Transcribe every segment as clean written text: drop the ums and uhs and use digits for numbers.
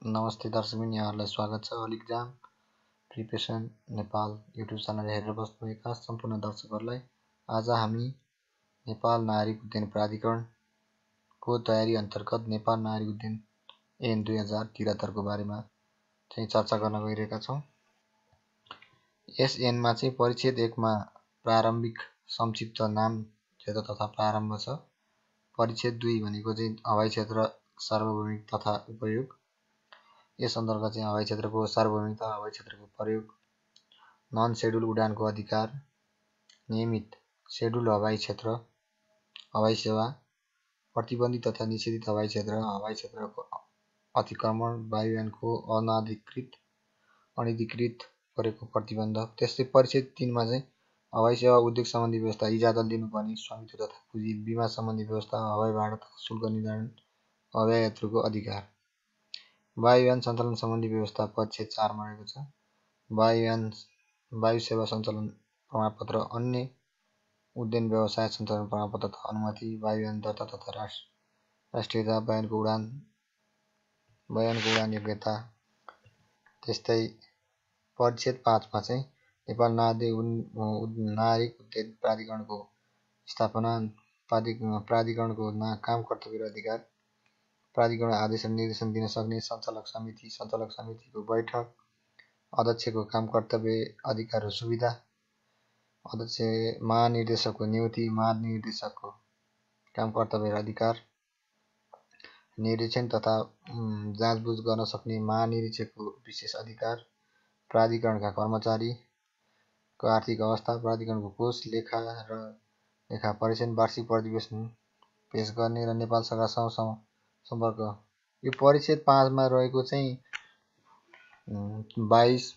नमस्ते दर्शकबिन, यहाँहरूलाई स्वागत छ अलिक्जाम प्रिपरेसन नेपाल युट्युब च्यानल हेरेर बस्नुभएका सम्पूर्ण दर्शकहरूलाई। आज हामी नेपाल नागरिक उड्डयन प्राधिकरणको तयारी अन्तर्गत नेपाल नागरिक उड्डयन ऐन 2073 को बारेमा चर्चा गर्न गइरहेका छौँ। यस ऐनमा परिच्छेद 1 मा प्रारम्भिक संक्षिप्त नाम क्षेत्र तथा प्रारम्भ छ। परिच्छेद 2 भनेको हवाई क्षेत्र सार्वभौमिक तथा उपयोग। यस अन्तर्गत हवाई क्षेत्रको सार्वभौमिकता, हवाई क्षेत्रको प्रयोग, नन सेड्युल उडानको अधिकार, नियमित सेड्युल हवाई क्षेत्र, हवाई सेवा, प्रतिबन्धित तथा निषेधित हवाई क्षेत्र, हवाई क्षेत्रको अतिक्रमण, वायुयानको अनधिकृत गरेको प्रतिबन्ध। त्यस्तै परिच्छेद 3 मा हवाई सेवा उद्योग सम्बन्धी व्यवस्था, इजाजत लिनुपर्ने स्वामित्व तथा पुँजी, बिमा सम्बन्धी व्यवस्था, हवाई भाडा तथा शुल्क निर्धारण, हवाई यात्रुको अधिकार। वायुयान सञ्चालन सम्बन्धी व्यवस्था परिच्छेद 4 मा रहेको छ। वायु सेवा सञ्चालन प्रमाणपत्र, अन्य उड्डयन व्यवसाय सञ्चालन प्रमाणपत्र तथा अनुमति, वायुयान दर्ता तथा राष्ट्रियता, वायुयानको उडान योग्यता। त्यस्तै परिच्छेद 5 मा नेपाल नागरिक उड्डयन प्राधिकरणको स्थापना, प्राधिकरणको काम, कर्तव्य र अधिकार, प्राधिकरण आदेश र निर्देशन दिन सक्ने सञ्चालक समिति, सञ्चालक समितिको बैठक, अध्यक्षको काम, कर्तव्य, अधिकार र सुविधा, अध्यक्ष महानिर्देशकको नियुक्ति, महानिर्देशकको काम, कर्तव्य र अधिकार, निरीक्षण तथा जाँचबुझ गर्न सक्ने महानिरीक्षकको विशेष अधिकार, प्राधिकरणका कर्मचारीको आर्थिक अवस्था, प्राधिकरणको कोष, लेखा र लेखा परीक्षण, वार्षिक प्रतिवेदन पेश गर्ने र नेपाल सरकारसँग सम्पर्क। यो परिच्छेद 5 मा रहेको 22,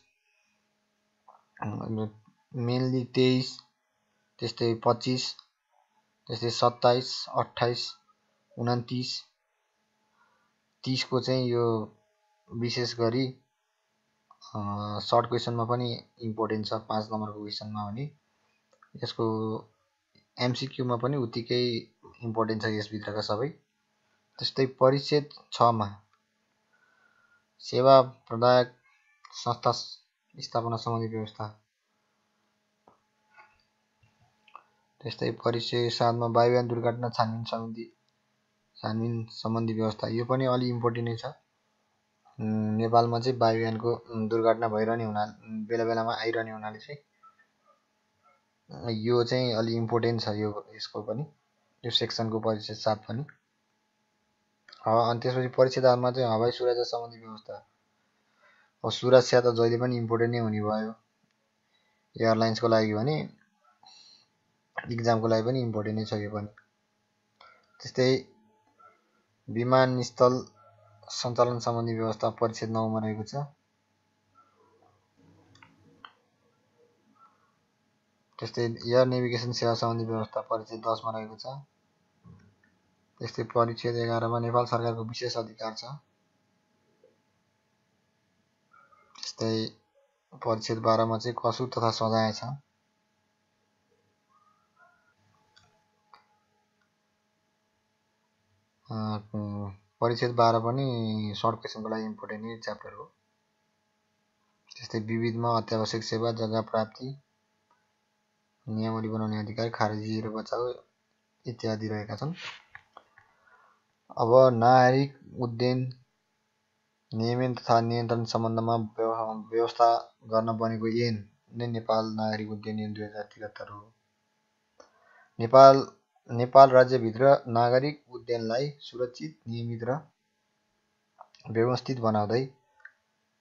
मेनली 23, त्यस्तै 25, त्यस्तै 27, 28, 29, 30 को यो विशेष गरी सर्ट क्वेसनमा पनि इम्पोर्टेन्ट छ। 5 नम्बरको क्वेसनमा भने यसको एमसीक्यूमा पनि उत्तिकै इम्पोर्टेन्ट छ यसभित्रका सबै। त्यस्तै परिच्छेद 6 मा सेवा प्रदायक संस्था स्थापना सम्बन्धी व्यवस्था। त्यस्तै परिच्छेद 7 मा वायुयान दुर्घटना छानबिन सम्बन्धी व्यवस्था। यो पनि अलि इम्पोर्टेन्ट नै छ। नेपालमा वायुयानको दुर्घटना भइरहने बेला बेलामा आइरहने हुनाले यो अलि इम्पोर्टेन्ट छ। यसको पनि यो सेक्सनको परिच्छेद 7 पनि। अनि त्यसपछि परिच्छेद 8 मा हवाई सुरक्षा सम्बन्धी व्यवस्था। सुरक्षा त जहिले पनि इम्पोर्टेन्ट नै हुने भयो। एयरलाइन्सको लागि भने इक्जामको लागि पनि इम्पोर्टेन्ट नै छ यो पनि। त्यस्तै विमानस्थल सञ्चालन सम्बन्धी व्यवस्था परिच्छेद 9 मा रहेको छ। त्यस्तै एयर नेभिगेसन सेवा सम्बन्धी व्यवस्था परिच्छेद 10 मा रहेको छ। त्यस्तै परिच्छेद 11 मा नेपाल सरकारको विशेष अधिकार छ। त्यस्तै परिच्छेद 12 मा कसुर तथा सजाय छ। परिच्छेद 12 पनि सर्ट क्वेसनको लागि इम्पोर्टेन्ट नै च्याप्टर हो। त्यस्तै विविधमा अत्यावश्यक सेवा, जग्गा प्राप्ति, नियमावली बनाउने अधिकार, खारेजी र बचाउ इत्यादि रहेका छन्। अब नागरिक उड्डयन नियमन तथा नियन्त्रण सम्बन्धमा व्यवस्था गर्न बनेको ऐन नै नेपाल नागरिक उड्डयन ऐन 2073 हो। नेपाल राज्यभित्र नागरिक उड्डयनलाई सुरक्षित, नियमित र व्यवस्थित बनाउँदै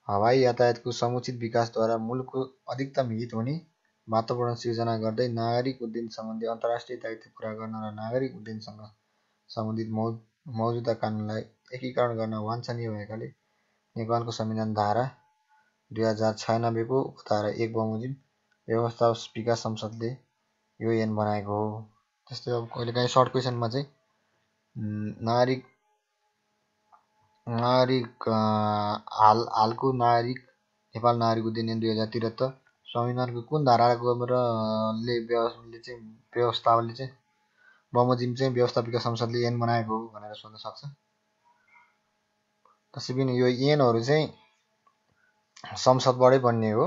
हवाई यातायातको समुचित विकासद्वारा मुलुकको अधिकतम हित हुने वातावरण सिर्जना गर्दै नागरिक उड्डयन सम्बन्धी अन्तर्राष्ट्रिय दायित्व पुरा गर्न र नागरिक उड्डयनसँग सम्बन्धित मौजुदा कानुनलाई एकीकरण गर्न वाञ्छनीय भएकाले नेपालको संविधान धारा 2096 को उपधारा 1 बमोजिम व्यवस्था विकास संसदले यो ऐन बनाएको हो। त्यस्तै अब कहिलेकाहीँ सर्ट क्वेसनमा हालको नेपाल नागरिक उड्डयन ऐन 2073 संविधानको कुन धाराको व्यवस्थाले बमोजिम व्यवस्था विकास संसदले ऐन बनाएको हो भनेर सोध्न सक्छ। त्यसै पनि यो ऐनहरू चाहिँ संसदबाटै बन्ने हो।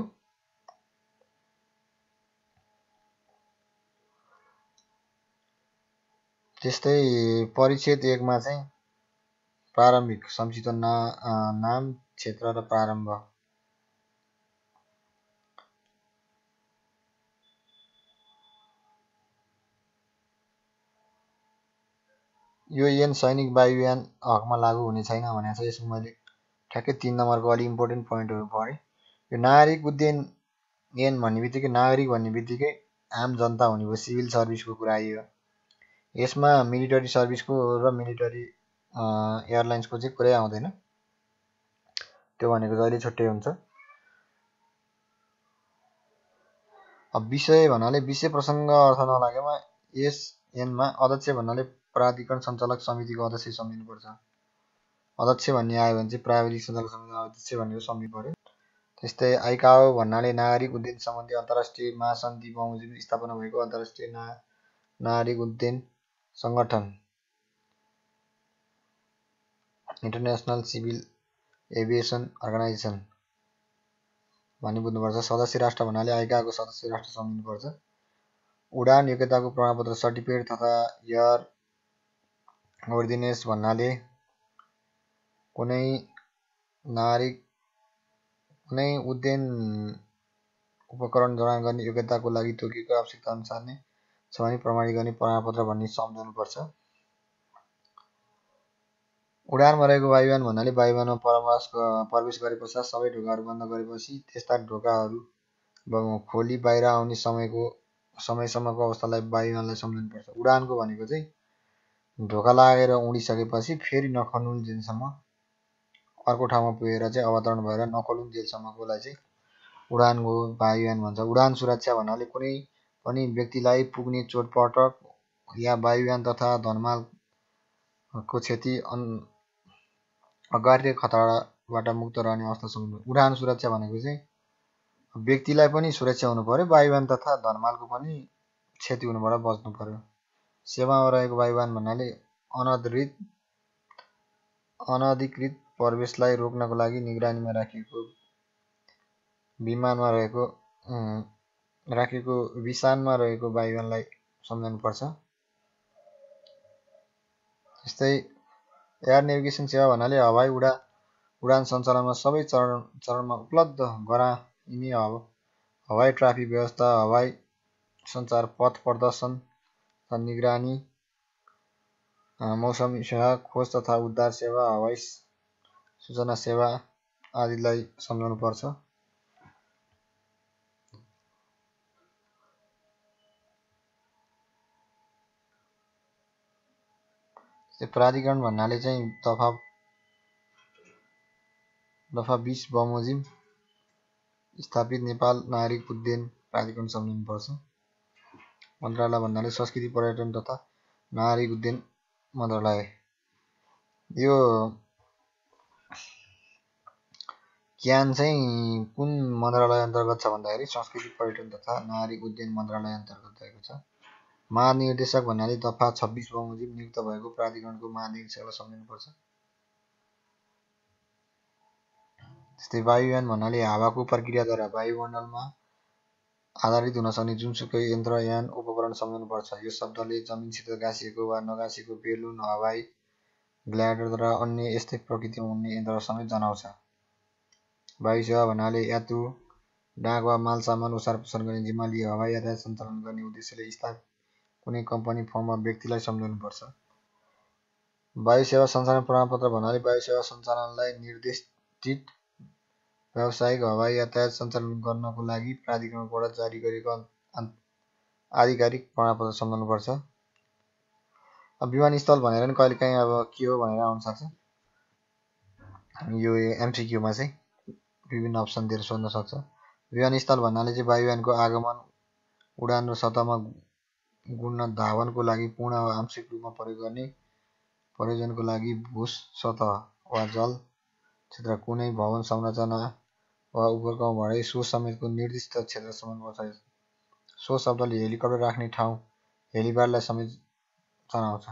त्यस्तै परिच्छेद 1 मा चाहिँ प्रारम्भिक संक्षिप्त नाम, क्षेत्र र प्रारम्भ। यो ऐन सैनिक वायुयान हकमा लागू हुने छैन भनेको छ। यसमा मैले ठ्याक्कै 3 नम्बरको अलि इम्पोर्टेन्ट पोइन्टहरू पढेँ। यो नागरिक उड्डयन ऐन भन्ने बित्तिकै नागरिक भन्ने बित्तिकै आम जनता हुने भयो, सिभिल सर्भिसको कुरा आइयो। यसमा मिलिटरी सर्भिसको र मिलिटरी एयरलाइन्सको चाहिँ कुरै आउँदैन, त्यो भनेको जहिले छुट्टै हुन्छ। अब विषय भन्नाले विषय प्रसङ्ग अर्थ नलागेमा यस ऐनमा अध्यक्ष भन्नाले प्राधिकरण सञ्चालक समितिको अध्यक्ष सम्झिनुपर्छ। अध्यक्ष भन्ने आयो भने चाहिँ प्राविधिक सञ्चालक समितिको अध्यक्ष भनेको सम्झिनु पर्यो। त्यस्तै आइकाओ भन्नाले नागरिक उड्डयन सम्बन्धी अन्तर्राष्ट्रिय महासन्धि बमोजिम स्थापना भएको अन्तर्राष्ट्रिय नागरिक उड्डयन सङ्गठन, इन्टरनेसनल सिभिल एभिएसन अर्गनाइजेसन भन्ने बुझ्नुपर्छ। सदस्य राष्ट्र भन्नाले आइकाओको सदस्य राष्ट्र सम्झिनुपर्छ। उडान योग्यताको प्रमाणपत्र सर्टिफिकेट तथा एयर वर्दिनेस भन्नाले कुनै उड्डयन उपकरण जडान गर्ने योग्यताको लागि तोकिएको आवश्यकता अनुसार नै छ भने प्रमाणित गर्ने प्रमाणपत्र भन्ने सम्झाउनुपर्छ। उडानमा रहेको वायुयान भन्नाले वायुयानमा प्रवेश गरे पश्चात सबै ढोकाहरू बन्द गरेपछि त्यस्ता ढोकाहरू खोली बाहिर आउने समयसम्मको अवस्थालाई वायुयानलाई सम्झाउनुपर्छ। उडानको भनेको चाहिँ ढोका लागेर उडिसकेपछि फेरि नखोलिन्जेलसम्म अर्को ठाउँमा पुगेर चाहिँ अवतरण भएर नखोलिन्जेलसम्मकोलाई चाहिँ उडानको वायुयान भन्छ। उडान सुरक्षा भन्नाले कुनै पनि व्यक्तिलाई पुग्ने चोटपटक या वायुयान तथा धनमालको क्षति अगार्य खतराबाट मुक्त रहने अवस्था सम्झनु। उडान सुरक्षा भनेको चाहिँ व्यक्तिलाई पनि सुरक्षा हुनु पर्यो, वायुयान तथा धनमालको पनि क्षति हुनुबाट बच्नु पर्यो। सेवामा रहेको वायुयान भन्नाले अनधिकृत प्रवेशलाई रोक्नको लागि निगरानीमा राखिएको विसानमा रहेको वायुयानलाई सम्झाउनुपर्छ। त्यस्तै एयर नेभिगेसन सेवा भन्नाले हवाई उडान सञ्चालनमा सबै चरणमा उपलब्ध गराइने हवाई ट्राफिक व्यवस्था, हवाई सञ्चार, पथ प्रदर्शन तथा निगरानी, मौसमी सेवा, खोज तथा उद्धार सेवा, हवाई सूचना सेवा आदिलाई सम्झाउनुपर्छ। प्राधिकरण भन्नाले चाहिँ दफा 20 बमोजिम स्थापित नेपाल नागरिक उड्डयन प्राधिकरण सम्झिनुपर्छ। मन्त्रालय भन्नाले संस्कृति पर्यटन तथा नागरिक उड्डयन मन्त्रालय। यो ज्ञान चाहिँ कुन मन्त्रालय अन्तर्गत छ भन्दाखेरि संस्कृति पर्यटन तथा नागरिक उड्डयन मन्त्रालय अन्तर्गत रहेको छ। महानिर्देशक भन्नाले दफा 26 बमोजिम नियुक्त भएको प्राधिकरणको महानिर्देशकलाई सम्झिनुपर्छ। त्यस्तै वायुयान भन्नाले हावाको प्रक्रियाद्वारा वायुमण्डलमा आधारित हुन सक्ने जुनसुकै यन्त्र, यान, उपकरण सम्झाउनुपर्छ। यो शब्दले जमिनसित गाँसिएको वा नगाँसिएको बेलुन, हवाई ग्लाइडर र अन्य यस्तै प्रकृतिमा उड्ने यन्त्र समेत जनाउँछ। वायुसेवा भन्नाले यात्रु, डाक वा मालसामान ओसार पसार गर्ने जिम्मा लिए हवाई यातायात सञ्चालन गर्ने उद्देश्यले स्थापित कुनै कम्पनी, फर्म वा व्यक्तिलाई सम्झाउनुपर्छ। वायुसेवा सञ्चालन प्रमाणपत्र भन्नाले वायुसेवा सञ्चालनलाई निर्दिष्ट व्यावसायिक हवाई यातायात सञ्चालन गर्नको लागि प्राधिकरणबाट जारी गरिएको आधिकारिक प्रमाणपत्र सम्झाउनुपर्छ। विमानस्थल भनेर नि कहिलेकाहीँ अब के हो भनेर आउन सक्छ। यो एमसिक्यूमा चाहिँ विभिन्न अप्सन दिएर सोध्न सक्छ। विमानस्थल भन्नाले चाहिँ वायुयानको आगमन, उडान र सतहमा गुड्न धावनको लागि पूर्ण वा आंशिक रूपमा प्रयोग गर्ने प्रयोजनको लागि भू सतह वा जल क्षेत्र, कुनै भवन संरचना वा उपक्रमबाटै सो समेतको निर्दिष्ट क्षेत्रसम्म पर्छ। सो शब्दले हेलिकप्टर राख्ने ठाउँ, हेलिप्याडलाई समेत जनाउँछ।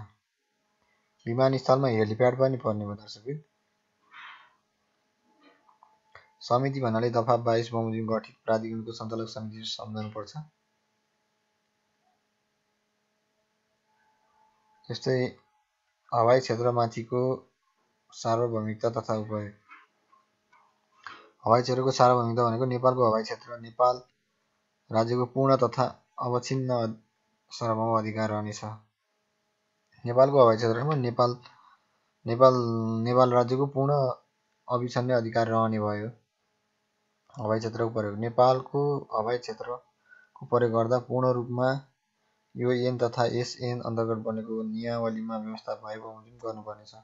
विमानस्थलमा हेलिप्याड पनि पर्ने भयो दर्शकबिन। समिति भन्नाले दफा 22 बमोजिम गठित प्राधिकरणको सञ्चालक समिति सम्झनुपर्छ। जस्तै हवाई क्षेत्रमाथिको सार्वभौमिकता तथा उपयोग। हवाई क्षेत्रको सार्वभौमिकता भनेको नेपालको हवाई क्षेत्र नेपाल राज्यको पूर्ण तथा अवच्छिन्न सार्वभौम अधिकार रहनेछ। नेपालको हवाई क्षेत्रमा नेपाल राज्यको पूर्ण अविच्छिन्न अधिकार रहने भयो। हवाई क्षेत्रको प्रयोग। नेपालको हवाई क्षेत्रको प्रयोग गर्दा पूर्ण रूपमा यो ऐन तथा यस ऐन अन्तर्गत बनेको नियमावलीमा व्यवस्था भए बमोजिम गर्नुपर्नेछ।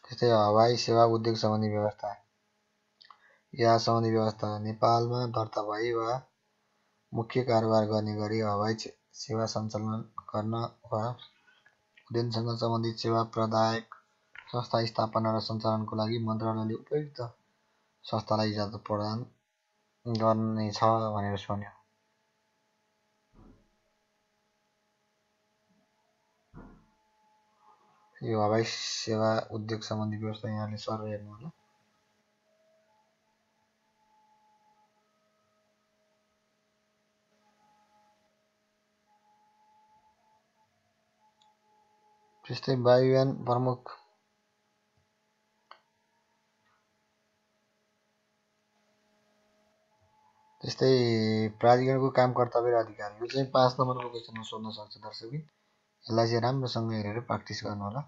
त्यस्तै हवाई सेवा उद्योग सम्बन्धी व्यवस्था। या सम्बन्धी व्यवस्था नेपालमा दर्ता भए वा मुख्य कारोबार गर्ने गरी हवाई सेवा सञ्चालन गर्न वा उड्डयनसँग सम्बन्धित सेवा प्रदायक संस्था स्थापना र सञ्चालनको लागि मन्त्रालयले उपयुक्त संस्थालाई इजाजत प्रदान गर्नेछ भनेर भन्यो। यो हवाई सेवा उद्योग सम्बन्धी व्यवस्था यहाँले सर हेर्नु होला। त्यस्तै वायुयान प्रमुख। त्यस्तै प्राधिकरणको काम कर्तव्य र अधिकार। यो चाहिँ 5 नम्बरको क्वेसनमा सोध्न सक्छ दर्शकबिन। यसलाई चाहिँ राम्रोसँग हेरेर प्र्याक्टिस गर्नु होला।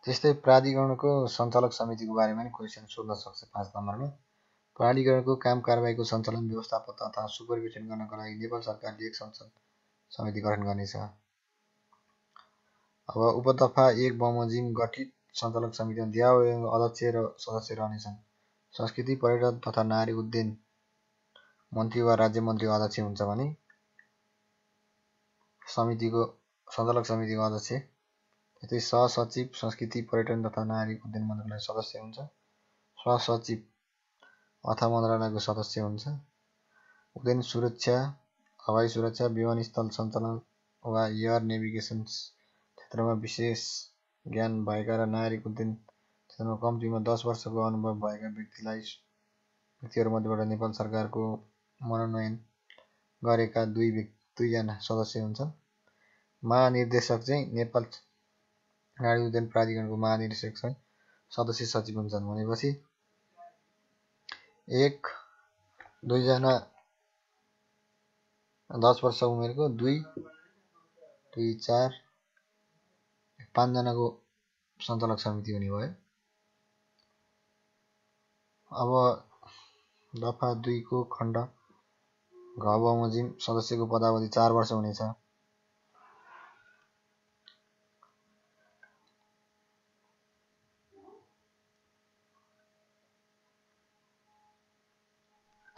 त्यस्तै प्राधिकरणको सञ्चालक समितिको बारेमा नि क्वेसन सोध्न सक्छ 5 नम्बरमा। प्राधिकरणको काम कारबाहीको सञ्चालन व्यवस्थापन तथा सुपरभिजन गर्नका लागि नेपाल सरकारले एक सञ्चालन समिति गठन गर्नेछ। अब उपदफा 1 बमोजिम गठित सञ्चालक समितिमा देवावयवको अध्यक्ष र सदस्य रहनेछन्। संस्कृति पर्यटन तथा नागरिक उड्डयन मन्त्री वा राज्य मन्त्री अध्यक्ष हुन्छ भने सञ्चालक समितिको अध्यक्ष। त्यस्तै सहसचिव संस्कृति पर्यटन तथा नागरिक उड्डयन मन्त्रालय सदस्य हुन्छ। सहसचिव अर्थ मन्त्रालयको सदस्य हुन्छ। उड्डयन सुरक्षा हवाई सुरक्षा विमानस्थल सञ्चालन वा एयर नेभिगेसन क्षेत्रमा विशेष ज्ञान भएका र नागरिक उड्डयन क्षेत्रमा कम्तीमा 10 वर्षको अनुभव भएका व्यक्तिहरूमध्येबाट नेपाल सरकारको मनोनयन गरेका 2 जना सदस्य हुन्छन्। महानिर्देशक चाहिँ नेपाल नागरिक उड्डयन प्राधिकरणको महानिर्देशक चाहिँ सदस्य सचिव हुन्छन् भनेपछि 1-2 जना 10 वर्ष उमेरको 2-4 5 जनाको सञ्चालक समिति हुने भयो। अब दफा 2 को खण्ड घ बमोजिम सदस्यको पदावधि 4 वर्ष हुनेछ।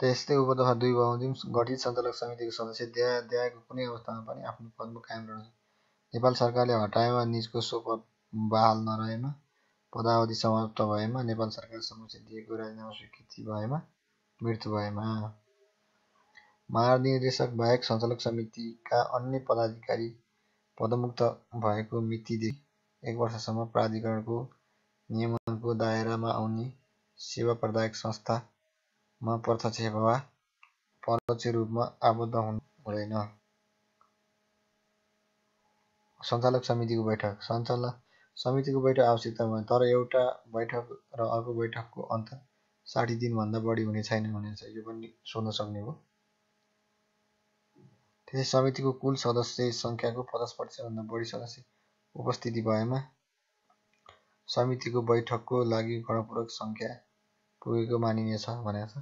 त्यस्तै उपदफा 2 बमोजिम गठित सञ्चालक समितिको सदस्य देयको कुनै अवस्थामा पनि आफ्नो पदमा कायम रहन्छ। नेपाल सरकारले हटाएमा निजको सो पद बहाल नरहेमा, पदावधि समाप्त भएमा, नेपाल सरकार समक्ष दिएको राजीनामा स्वीकृति भएमा, मृत्यु भएमा। महानिर्देशक बाहेक सञ्चालक समितिका अन्य पदाधिकारी पदमुक्त भएको मितिदेखि 1 वर्षसम्म प्राधिकरणको नियमनको दायरामा आउने सेवा प्रदायक संस्थामा प्रत्यक्ष वा परोक्ष रूपमा आबद्ध हुनु हुँदैन। सञ्चालक समितिको बैठक। सञ्चालक समितिको बैठक आवश्यकता भयो तर एउटा बैठक र अर्को बैठकको अन्तर 60 दिनभन्दा बढी हुने छैन भनेछ। यो पनि सोध्न सक्ने हो। त्यसै समितिको कुल सदस्य सङ्ख्याको 50% भन्दा बढी सदस्य उपस्थिति भएमा समितिको बैठकको लागि गणपूरक सङ्ख्या पुगेको मानिनेछ भनेको छ।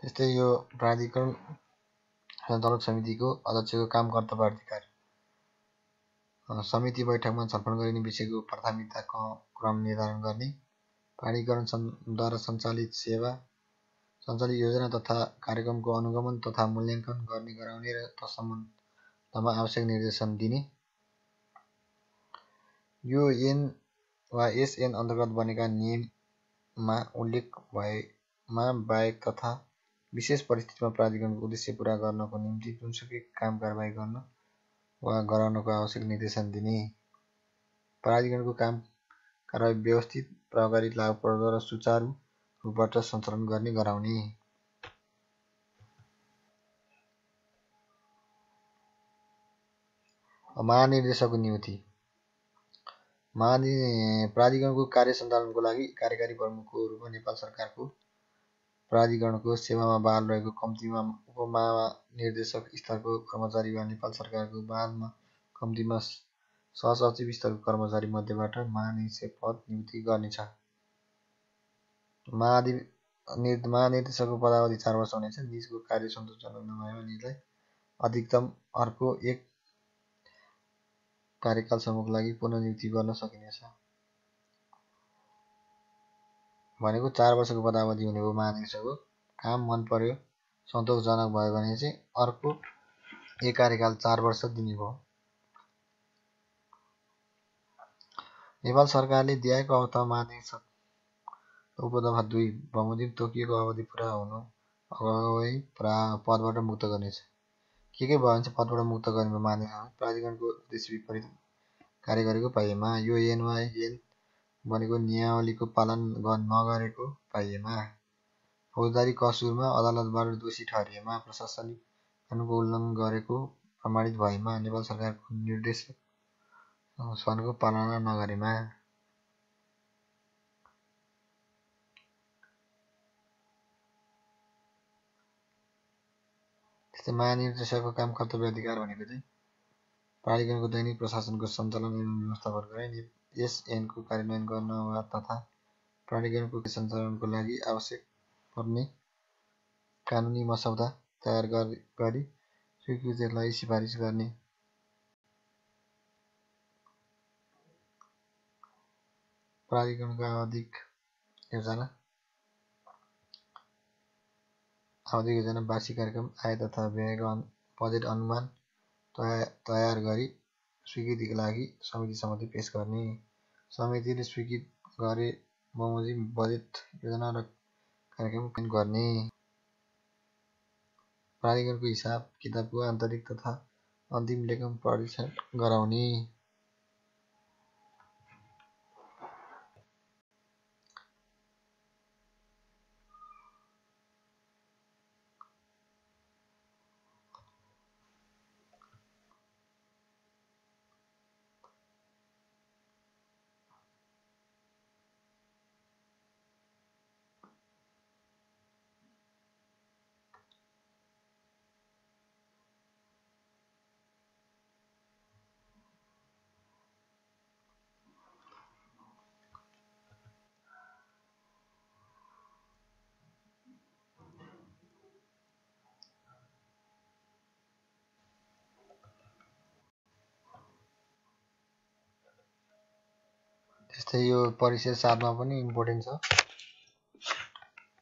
त्यस्तै यो प्राधिकरण सञ्चालक समितिको अध्यक्षको काम कर्तव्य अधिकार। समिति बैठकमा छलफल गरिने विषयको प्राथमिकता क्रम निर्धारण गर्ने, प्राधिकरणद्वारा सञ्चालित योजना तथा कार्यक्रमको अनुगमन तथा मूल्याङ्कन गर्ने गराउने र तत्सम्बन्धमा आवश्यक निर्देशन दिने, यो एन वा एसएन अन्तर्गत बनेका नियममा उल्लेख भएमा बाहेक तथा विशेष परिस्थितिमा प्राधिकरणको उद्देश्य पूरा गर्नको निम्ति जुनसुकै काम कारबाही गर्न वा गराउनको आवश्यक निर्देशन दिने, प्राधिकरणको काम कारबाही व्यवस्थित, प्रभावकारी, लागुपर्दो र सुचारू रूपबाट सञ्चालन गर्ने गराउने। महानिर्देशकको नियुक्ति। प्राधिकरणको कार्य सञ्चालनको लागि कार्यकारी प्रमुखको रूपमा नेपाल सरकारको प्राधिकरणको सेवामा बहाल रहेको कम्तीमा उपमहानिर्देशक स्तरको कर्मचारी वा नेपाल सरकारको बहालमा कम्तीमा सहसचिव स्तरको कर्मचारी मध्येबाट महानिर्देशक पद नियुक्ति गर्नेछ। महानिर्देशकको पदावधि 4 वर्ष हुनेछ। निजको कार्य सन्तोषजनक नभएमा निजलाई अधिकतम अर्को 1 कार्यकालसम्मको लागि पुनः नियुक्ति गर्न सकिनेछ। भनेको 4 वर्षको पदावधि हुने हो। महानिर्देशकको काम मन पर्यो, सन्तोषजनक भयो भने चाहिँ अर्को 1 कार्यकाल 4 वर्ष दिने भयो। नेपाल सरकारले दिएको अवस्थामा महानिर्देशक उपदफा 2 बमोजिम तोकिएको अवधि पुरा हुनु अगावै पदबाट मुक्त गर्नेछ। के भयो भने चाहिँ पदबाट मुक्त गर्ने महानिर्देशक प्राधिकरणको उद्देश्य विपरीत कार्य गरेको पाइएमा, यो एन वा एन बनेको नियमावलीको पालन नगरेको पाइएमा, फौजदारी कसुरमा अदालतबाट दोषी ठहरिएमा, प्रशासनिक कानुनको उल्लङ्घन गरेको प्रमाणित भएमा, नेपाल सरकारको निर्देशनको पालना नगरेमा। त्यस्तै महानिर्देशकको काम कर्तव्य अधिकार भनेको चाहिँ प्राधिकरणको दैनिक प्रशासनको सञ्चालन एवं व्यवस्थापन गरी एसएनको कार्यान्वयन गर्न वा तथा प्राधिकरणको सञ्चालनको लागि आवश्यक पर्ने कानुनी मसौदा तयार गरी स्वीकृतिका लागि सिफारिस गर्ने। प्राधिकरणको आवधिक योजना, वार्षिक कार्यक्रम, आय तथा व्ययको बजेट अनुमान तयार गरी स्वीकृतिका लागि समिति सम्म पेश गर्ने। समितिले स्वीकृत गरे बमोजिम बजेट योजना र कार्यक्रम गर्ने। प्राधिकरणको हिसाब किताबको आन्तरिक तथा अन्तिम लेखन परीक्षण गराउने। त्यस्तै यो परिच्छेद 7 मा पनि इम्पोर्टेन्ट छ।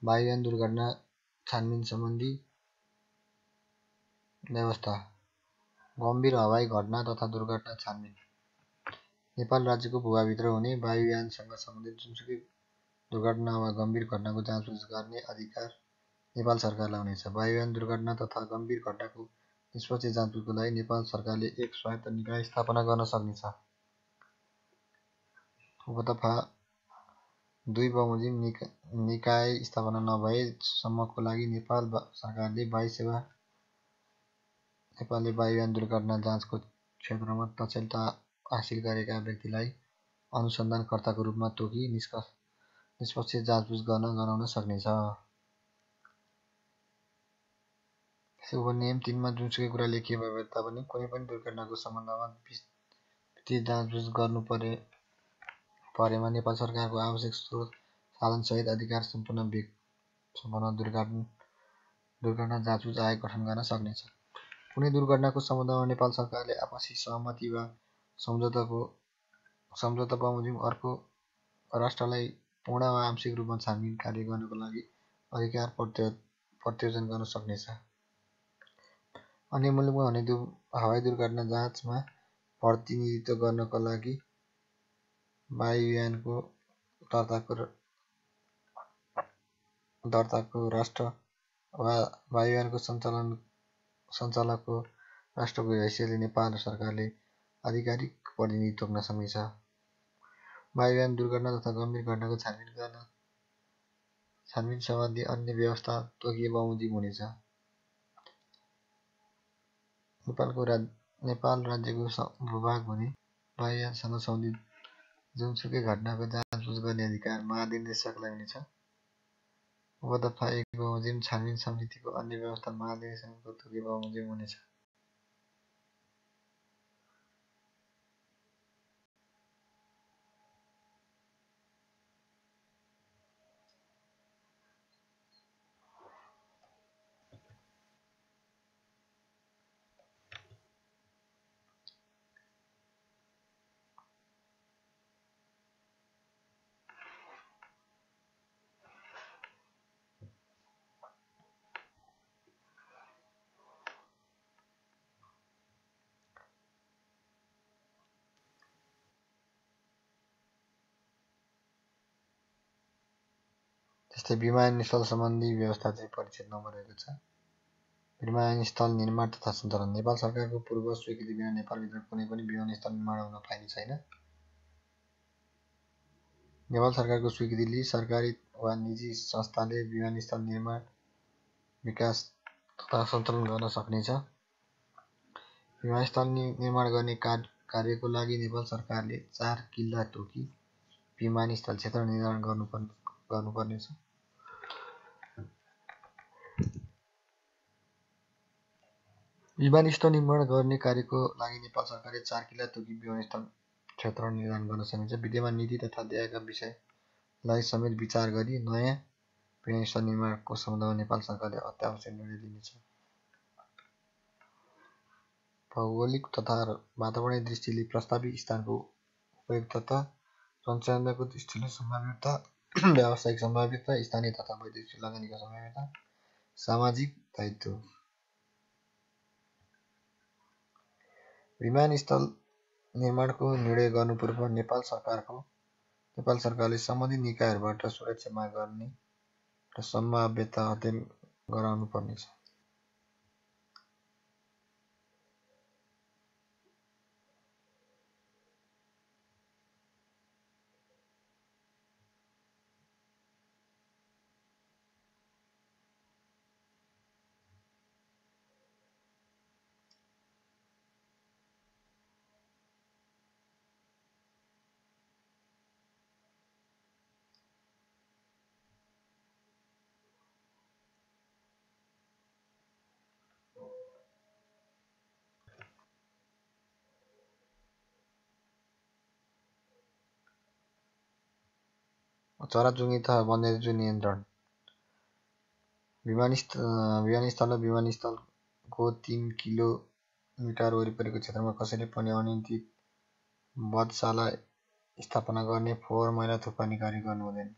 वायुयान दुर्घटना छानबिन सम्बन्धी व्यवस्था। गम्भीर हवाई घटना तथा दुर्घटना छानबिन। नेपाल राज्यको भूभागभित्र हुने वायुयानसँग सम्बन्धित जुनसुकै दुर्घटना वा गम्भीर घटनाको जाँचबुझ गर्ने अधिकार नेपाल सरकारलाई हुनेछ। वायुयान दुर्घटना तथा गम्भीर घटनाको निष्पक्ष जाँचबुझको लागि नेपाल सरकारले एक स्वायत्त निकाय स्थापना गर्न सक्नेछ। उपदफा 2 बमोजिम निकाय स्थापना नभएसम्मको लागि नेपाल सरकारले वायुयान दुर्घटना जाँचको क्षेत्रमा तक्षशिलता हासिल गरेका व्यक्तिलाई अनुसन्धानकर्ताको रूपमा तोकी निष्पक्ष जाँचबुझ गराउन सक्नेछ। उपनियम 3 मा जुनसुकै कुरा लेखिए भए तापनि कुनै पनि दुर्घटनाको सम्बन्धमा विस्तृत जाँचबुझ गर्नु परेमा नेपाल सरकारको आवश्यक स्रोत साधनसहित अधिकार सम्पन्न दुर्घटना जाँचबुझ आयोग गठन गर्न सक्नेछ। कुनै दुर्घटनाको सम्बन्धमा नेपाल सरकारले आपसी सहमति वा सम्झौता बमोजिम अर्को राष्ट्रलाई पूर्ण वा आंशिक रूपमा छानबिन कार्य गर्नको लागि अधिकार प्रत्यायोजन गर्न सक्नेछ। अन्य मुलुकमा हुने हवाई दुर्घटना जाँचमा प्रतिनिधित्व गर्नका लागि वायुयानको दर्ताको राष्ट्र वा वायुयानको सञ्चालकको राष्ट्रको हैसियतले नेपाल सरकारले आधिकारिक प्रतिनिधित्व तोक्न सक्नेछ। वायुयान दुर्घटना तथा गम्भीर घटनाको छानबिन सम्बन्धी अन्य व्यवस्था तोकिए बमोजिम हुनेछ। नेपाल राज्यको भूभाग हुने वायुयानसँग सम्बन्धित जुनसुकै घटनाको जाँचबुझ गर्ने अधिकार महानिर्देशकलाई हुनेछ। उपदफा 1 बमोजिम छानबिन समितिको अन्य व्यवस्था महानिर्देशकको तोकी बमोजिम हुनेछ। त्यस्तै विमानस्थल सम्बन्धी व्यवस्था चाहिँ परिच्छेद 9 मा रहेको छ। विमानस्थल निर्माण तथा सञ्चालन। नेपाल सरकारको पूर्व स्वीकृति बिना नेपालभित्र कुनै पनि विमानस्थल निर्माण हुन पाइने छैन। नेपाल सरकारको स्वीकृति लिई सरकारी वा निजी संस्थाले विमानस्थल निर्माण, विकास तथा सञ्चालन गर्न सक्नेछ। विमानस्थल निर्माण गर्ने कार्यको लागि नेपाल सरकारले 4 किल्ला तोकी विमानस्थल क्षेत्र निर्धारण गर्नुपर्नेछ। विमानस्थल निर्माण गर्ने कार्यको लागि नेपाल सरकारले 4 किल्ला तोकी विमानस्थल क्षेत्र निर्धारण गर्न सक्नेछ। विद्यमान नीति तथा देयका विषयलाई समेत विचार गरी नयाँ विमानस्थल निर्माणको सम्बन्धमा नेपाल सरकारले अत्यावश्यक निर्णय लिनेछ। भौगोलिक तथा वातावरणीय दृष्टिले प्रस्तावित स्थानको उपयुक्तता, सञ्चालनको दृष्टिले सम्भाव्यता, व्यावसायिक सम्भाव्यता, स्थानीय तथा वैदेशिक लगानीका सम्भाव्यता, सामाजिक दायित्व। विमानस्थल निर्माणको निर्णय गर्नुपूर्व नेपाल सरकारले सम्बन्धित निकायहरूबाट सुरक्षा माग गर्ने र सम्भाव्यता अध्ययन गराउनुपर्नेछ। चराचुरुङ्गी तथा वन्यजन्तु नियन्त्रण। विमानस्थल र विमानस्थलको 3 किलोमिटर वरिपरिको क्षेत्रमा कसैले पनि अनियन्त्रित बधशाला स्थापना गर्ने, फोहोर मैला थुपार्ने कार्य गर्नु हुँदैन।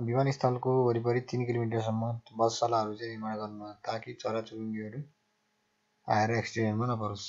विमानस्थलको वरिपरि 3 किलोमिटरसम्म बसशालाहरू चाहिँ निर्माण गर्नु ताकि चराचुरुङ्गीहरू आएर एक्सिडेन्टमा नपरोस्।